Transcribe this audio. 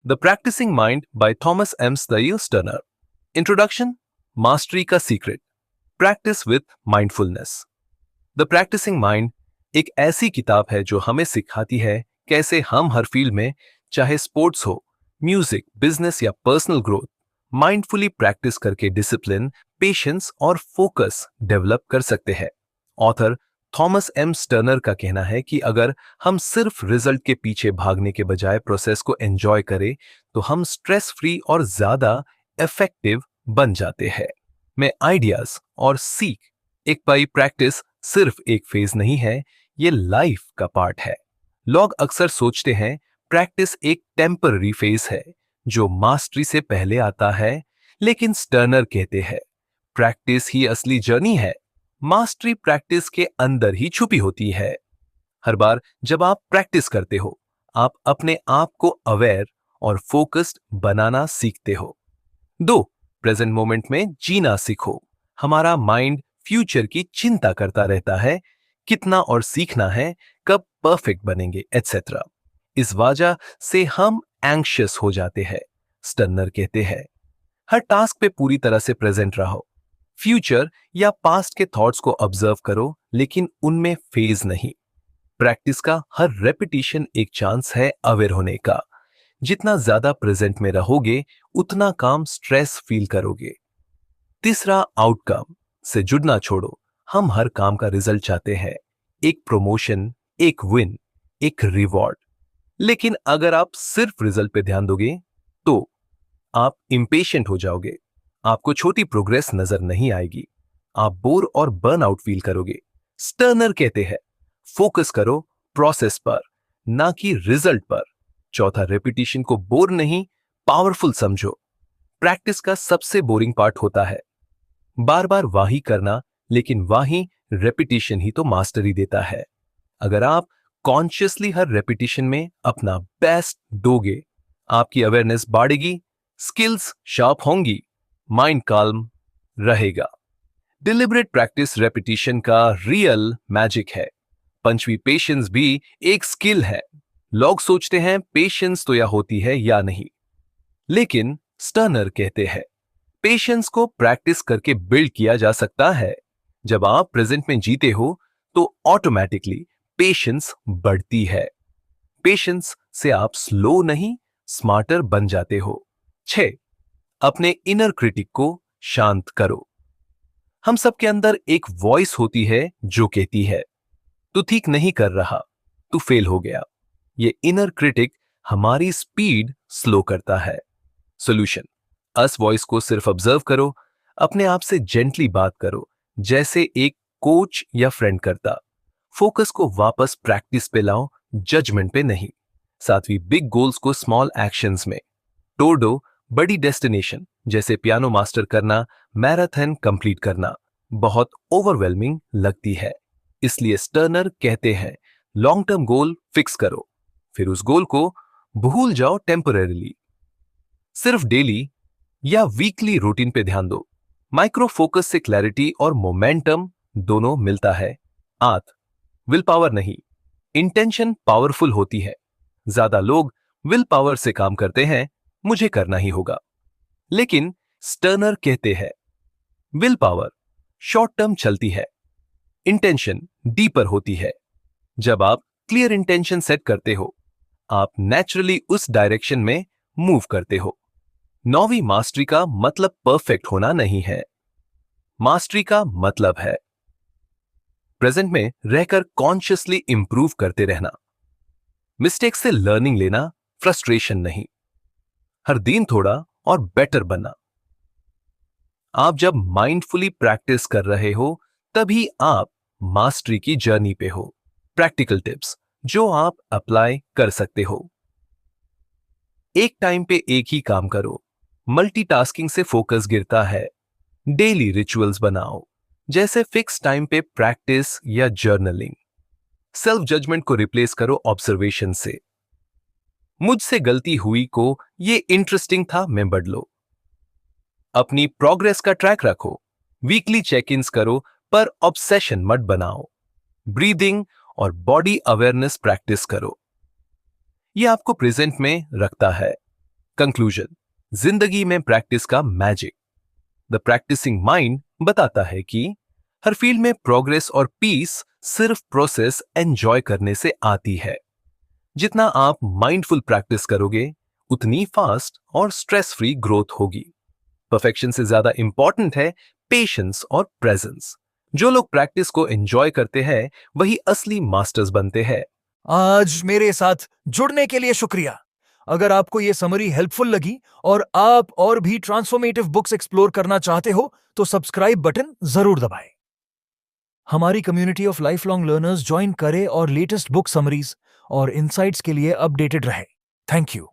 The practising mind by Thomas M Sterner. Introduction. Mastery का secret. Practice with mindfulness. The practising mind एक ऐसी किताब है जो हमें सिखाती है कैसे हम हर फील्ड में, चाहे स्पोर्ट्स हो, म्यूजिक, बिजनेस या पर्सनल ग्रोथ, माइंडफुली प्रैक्टिस करके डिसिप्लिन, पेशेंस और फोकस डेवलप कर सकते हैं। ऑथर थॉमस एम स्टर्नर का कहना है कि अगर हम सिर्फ रिजल्ट के पीछे भागने के बजाय प्रोसेस को एंजॉय करें तो हम स्ट्रेस फ्री और ज्यादा इफेक्टिव बन जाते हैं। मैं आइडियाज और सीख एक बाई प्रैक्टिस सिर्फ एक फेज नहीं है, ये लाइफ का पार्ट है। लोग अक्सर सोचते हैं प्रैक्टिस एक टेम्पररी फेज है जो मास्टरी से पहले आता है, लेकिन स्टर्नर कहते हैं प्रैक्टिस ही असली जर्नी है। मास्टरी प्रैक्टिस के अंदर ही छुपी होती है। हर बार जब आप प्रैक्टिस करते हो, आप अपने आप को अवेयर और फोकस्ड बनाना सीखते हो। दो, प्रेजेंट मोमेंट में जीना सीखो। हमारा माइंड फ्यूचर की चिंता करता रहता है, कितना और सीखना है, कब परफेक्ट बनेंगे एटसेट्रा। इस वजह से हम एंग्शियस हो जाते हैं। स्टर्नर कहते हैं हर टास्क पे पूरी तरह से प्रेजेंट रहो। फ्यूचर या पास्ट के थॉट्स को ऑब्जर्व करो, लेकिन उनमें फेज नहीं। प्रैक्टिस का हर रेपिटेशन एक चांस है अवेयर होने का। जितना ज्यादा प्रेजेंट में रहोगे, उतना काम स्ट्रेस फील करोगे। तीसरा, आउटकम से जुड़ना छोड़ो। हम हर काम का रिजल्ट चाहते हैं, एक प्रमोशन, एक विन, एक रिवॉर्ड। लेकिन अगर आप सिर्फ रिजल्ट पे ध्यान दोगे तो आप इंपेशेंट हो जाओगे। आपको छोटी प्रोग्रेस नजर नहीं आएगी। आप बोर और बर्न आउट फील करोगे। स्टर्नर कहते हैं फोकस करो प्रोसेस पर, ना कि रिजल्ट पर। चौथा, रेपिटेशन को बोर नहीं, पावरफुल समझो। प्रैक्टिस का सबसे बोरिंग पार्ट होता है बार बार वाही करना, लेकिन वाही रेपिटेशन ही तो मास्टरी देता है। अगर आप कॉन्शियसली हर रेपिटेशन में अपना बेस्ट दोगे, आपकी अवेयरनेस बढ़ेगी, स्किल्स शार्प होंगी, माइंड काल्म रहेगा। डिलिबरेट प्रैक्टिस रेपिटेशन का रियल मैजिक है। पंचवी, पेशेंस भी एक स्किल है। लोग सोचते हैं पेशेंस तो या होती है या नहीं, लेकिन स्टर्नर कहते हैं पेशेंस को प्रैक्टिस करके बिल्ड किया जा सकता है। जब आप प्रेजेंट में जीते हो तो ऑटोमेटिकली पेशेंस बढ़ती है। पेशेंस से आप स्लो नहीं, स्मार्टर बन जाते हो। 6, अपने इनर क्रिटिक को शांत करो। हम सबके अंदर एक वॉइस होती है जो कहती है तू ठीक नहीं कर रहा, तू फेल हो गया। ये इनर क्रिटिक हमारी स्पीड स्लो करता है। सॉल्यूशन, अस वॉइस को सिर्फ ऑब्जर्व करो, अपने आप से जेंटली बात करो, जैसे एक कोच या फ्रेंड करता। फोकस को वापस प्रैक्टिस पे लाओ, जजमेंट पे नहीं। सातवीं, बिग गोल्स को स्मॉल एक्शंस में तोड़ दो। बड़ी डेस्टिनेशन जैसे पियानो मास्टर करना, मैराथन कंप्लीट करना बहुत ओवरवेलमिंग लगती है। इसलिए स्टर्नर कहते हैं लॉन्ग टर्म गोल फिक्स करो, फिर उस गोल को भूल जाओ टेम्परेरीली। सिर्फ डेली या वीकली रूटीन पे ध्यान दो। माइक्रो फोकस से क्लैरिटी और मोमेंटम दोनों मिलता है। विल पावर नहीं, इंटेंशन पावरफुल होती है। ज्यादा लोग विल पावर से काम करते हैं, मुझे करना ही होगा। लेकिन स्टर्नर कहते हैं विल पावर शॉर्ट टर्म चलती है, इंटेंशन डीपर होती है। जब आप क्लियर इंटेंशन सेट करते हो, आप नेचुरली उस डायरेक्शन में मूव करते हो। नौवीं, मास्टरी का मतलब परफेक्ट होना नहीं है। मास्टरी का मतलब है प्रेजेंट में रहकर कॉन्शियसली इंप्रूव करते रहना। मिस्टेक से लर्निंग लेना, फ्रस्ट्रेशन नहीं। हर दिन थोड़ा और बेटर बनना। आप जब माइंडफुली प्रैक्टिस कर रहे हो, तभी आप मास्टरी की जर्नी पे हो। प्रैक्टिकल टिप्स जो आप अप्लाई कर सकते हो। एक टाइम पे एक ही काम करो, मल्टीटास्किंग से फोकस गिरता है। डेली रिचुअल्स बनाओ, जैसे फिक्स टाइम पे प्रैक्टिस या जर्नलिंग। सेल्फ जजमेंट को रिप्लेस करो ऑब्जर्वेशन से। मुझसे गलती हुई को ये इंटरेस्टिंग था, मैं बदलो। अपनी प्रोग्रेस का ट्रैक रखो, वीकली चेक इन्स करो, पर ऑब्सेशन मत बनाओ। ब्रीदिंग और बॉडी अवेयरनेस प्रैक्टिस करो, ये आपको प्रेजेंट में रखता है। कंक्लूजन, जिंदगी में प्रैक्टिस का मैजिक। द प्रैक्टिसिंग माइंड बताता है कि हर फील्ड में प्रोग्रेस और पीस सिर्फ प्रोसेस एंजॉय करने से आती है। जितना आप माइंडफुल प्रैक्टिस करोगे, उतनी फास्ट और स्ट्रेस फ्री ग्रोथ होगी। परफेक्शन से ज्यादा इंपॉर्टेंट है पेशेंस और प्रेजेंस। जो लोग प्रैक्टिस को एंजॉय करते हैं वही असली मास्टर्स बनते हैं। आज मेरे साथ जुड़ने के लिए शुक्रिया। अगर आपको यह समरी हेल्पफुल लगी और आप और भी ट्रांसफॉर्मेटिव बुक्स एक्सप्लोर करना चाहते हो तो सब्सक्राइब बटन जरूर दबाएं। हमारी community of life long learners join करें और लेटेस्ट बुक समरीज और इनसाइट्स के लिए अपडेटेड रहे। Thank you.